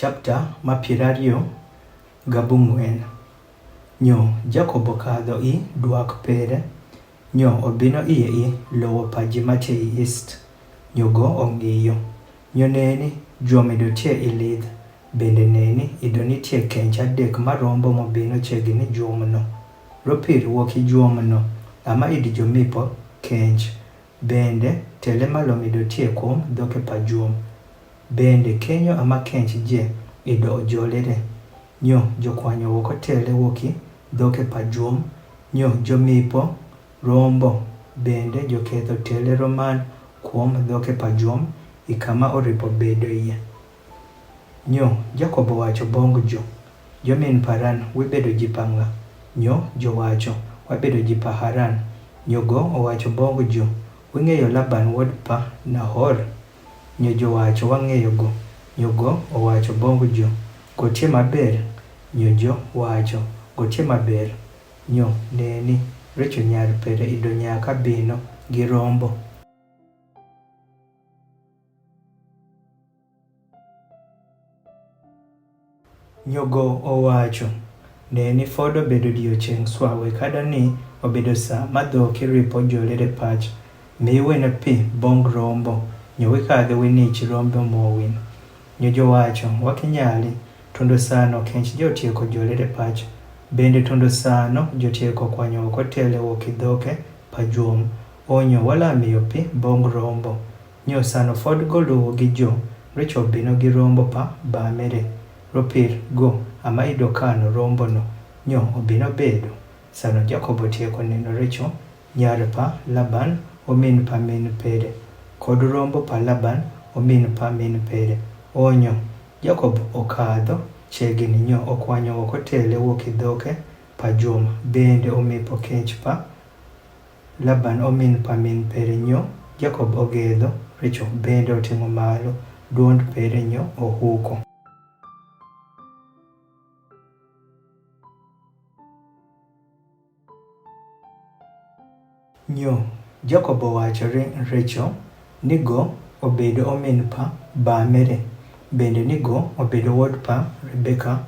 Chapter mapirario gabung'wen. Nyo Jacobo kadho i duak pere. Nyo obino iye i lowo paji mate i east. Nyogo ong'iyo. Nyo neni juome dotie i lidh. Bende neni ido nitie kench adek marombo mobino chiegni juomno. Ropir wuok i juomno ama idi jomipo kench. Bende tele malom idotie kuom dhoke pajuom. Bende kenyo ama kench je ido ojolere. Nyo jokwanyo wuok otele wuoki dhoke pajuom. Nyo jomipo rombo bende joketho tele roman kuom dhoke pajuom ikama oripo bedo iye. Nyo Jacobo wacho bong jo. Jomin Paran wibedo jipang'a. Nyo jowacho wabedo jipa Haran. Nyogo owacho bong jo. Wing'eyo Laban wuod pa Nahor. Nyo jowacho wang'eyo go. Nyogo owacho bong jo. Gotie maber. Nyo jo wacho gotie maber. Nyo neni recho nyar pere ido nyaka bino gi rombo. Nyogo owacho neni fodo bedo odiochieng' swawe kada ni obedo sa ma dhoki ripo jolere pach. Miwene pi bong rombo. Nyo wikadhe winich rombo mowin. Nyo jowacho wakinyali. Tondo sano kench jotieko jolere pach. Bende tondo sano jotieko kwanyo oko tele wuoki dhoke pajuom. Onyo wala miyo pi bong rombo. Nyo sano fod goluwo gi jo. Recho bino gi rombo pa bamere. Ropir go ama ido kano rombo no. Nyo obino bedo. Sano Jacobo tieko neno recho nyar pa Laban omin pa min pere. Kod rombo pa Laban omin pa min pere. Onyo Jacob okadho chiegni nyo okwanyo oko tele wuoki dhoke pajuom. Bende omipo kench pa Laban omin pa min pere. Nyo Jacob ogedho recho bende oting'o malo duond pere. Nyo ohuko. Nyo Jacob owacho recho nigo obedo omin pa bamere. Bende nigo obedo wuod pa Rebeka.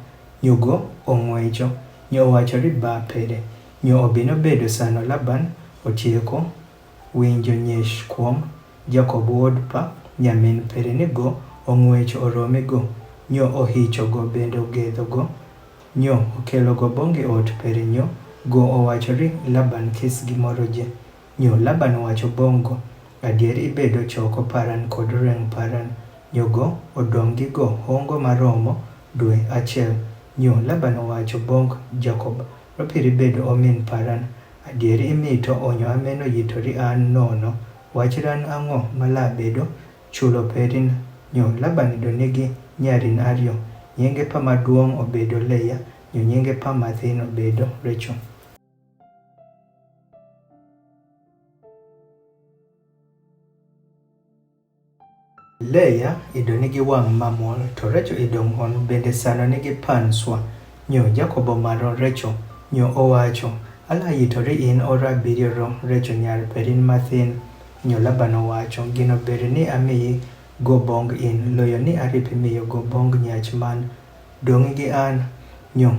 Nyogo ong'wecho. Nyo owacho ri ba pere. Nyo obino bedo sano Laban otieko winjo nyesh kuom Jacob wuod pa nyamin pere. Nigo ong'wecho orome go. Nyo ohicho go bende ogedho go. Nyo okelo go bonge ot pere. Nyo go owacho ri Laban kis gimoro je. Nyo Laban wacho bongo. Adier ibedo choko Paran kod reng Paran. Nyogo odong' gi go hongo maromo dwe achiel. Nyo Laban owacho bong Jacob. Ropir ibedo omin Paran. Adier imito onyo ameno yitori an nono. Wachran ang'o malabedo chulo perin. Nyo Laban ido nigi nyarin ariyo. Nyinge pa maduong' obedo Leya. Nyo nyinge pa mathin obedo Recho. Leya ido nigi wang' mamol to Recho ido ng'on bende sano nigi pan swa. Nyo Jacobo maro Recho. Nyo owacho ala yitori in ora abiriyo ro Recho nyar perin mathin. Nyo Laban owacho gino ber ni amiyi go bong in loyo ni aripi miyo go bong nyach man dong' gi an. Nyo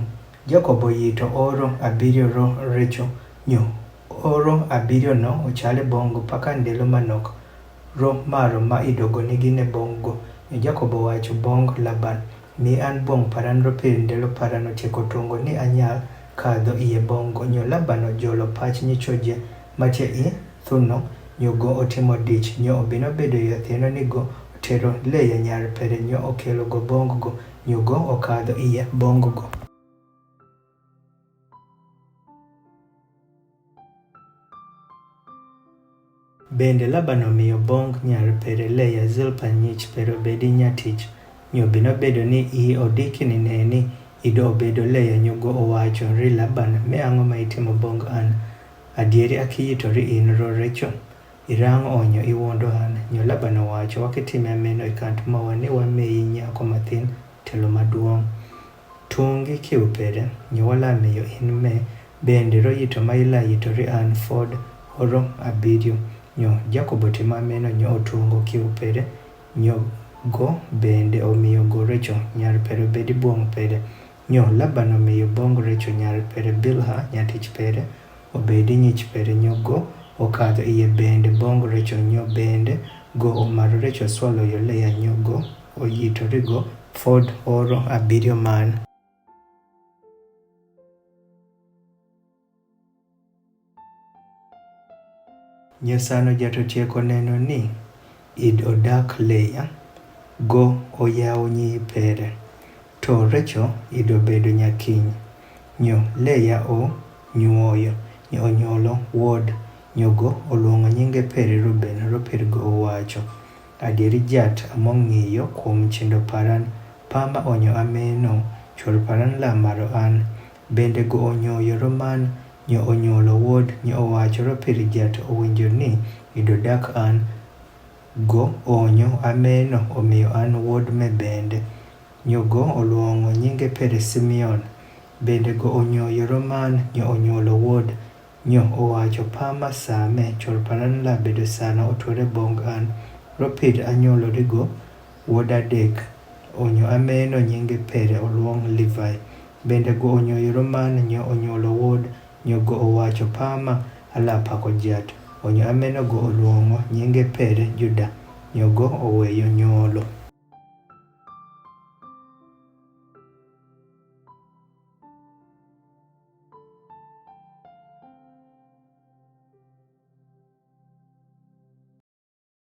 Jacobo yito oro abiriyo ro Recho. Nyo oro abiriyo no ochale bongo paka ndelo manok ro maro ma idogo nigi ne bongo. Nyo Jacobo wacho bong Laban mi an bong Paran ropir ndelo Paran otieko tongo ni anyal kadho iye bongo. Nyo Laban ojolo pach nyichoje matie i thuno. Nyogo otimo dich. Nyo obino bedo yathino nigo otero Leya nyar pere. Nyo okelo go bongo go. Nyogo okadho iye bongo go. Bende Laban omiyo bong nyar pere Leya Zilpa nyich pero bedi nyatich. Nyo bino bedo ni i odiki ni neni ido obedo Leya. Nyogo owacho ri Laban me ang'o ma itimo bong an. Adieri akiyitori in ro Recho. Irang' onyo iwondo an. Nyo Laban owacho wakitime ameno ikant mawa ni wamiyi nyako mathin telo maduong'. Tungi kiu pere. Nyo wala miyo in me. Bende ro yito ma ila yitori an fod oro abiriyo. Nyo Jacobo timo ameno. Nyo otungo kiu pere. Nyo go bende omiyo go Recho nyar pere bedi buong pere. Nyo Laban omiyo bong Recho nyar pere Bilha nyatich pere obedi nyich pere. Nyo go okadho iye bende bong Recho. Nyo bende go omaro Recho swalo yo Leah. Nyo go oyitori go Ford oro 7 man. Nyo sano jato tieko neno ni id odak Leah, go oyawo nyi pere. To Recho ido bedo nyakiny. Nyo Leah o nyuoyo. Nyo onyuolo wuod. Nyo go oluongo nyinge pere Ruben. Ropir go owacho, adieri jat among'iyo kuom chindo paran pama onyo ameno chwor paran lamaro an. Bende go onyoyo roman. Nyo onyuolo wuod. Nyo owacho ropir jat owinjo ni ido dak an. Go onyo ameno omiyo an wuod me bende. Nyo go oluongo nyinge pere Simeon. Bende go onyoyo roman. Nyo onyuolo wuod. Nyo owacho pama same chwor paran la bedo sana otwore bong an. Ropir anyuolori go wuod adek. Onyo ameno nyinge pere oluong Levi. Bende go onyoyo roman. Nyo onyuolo wuod. Nyo go owacho pama alapako jat. Onyo ameno go oluongo nyinge pere Juda. Nyo go oweyo nyuolo.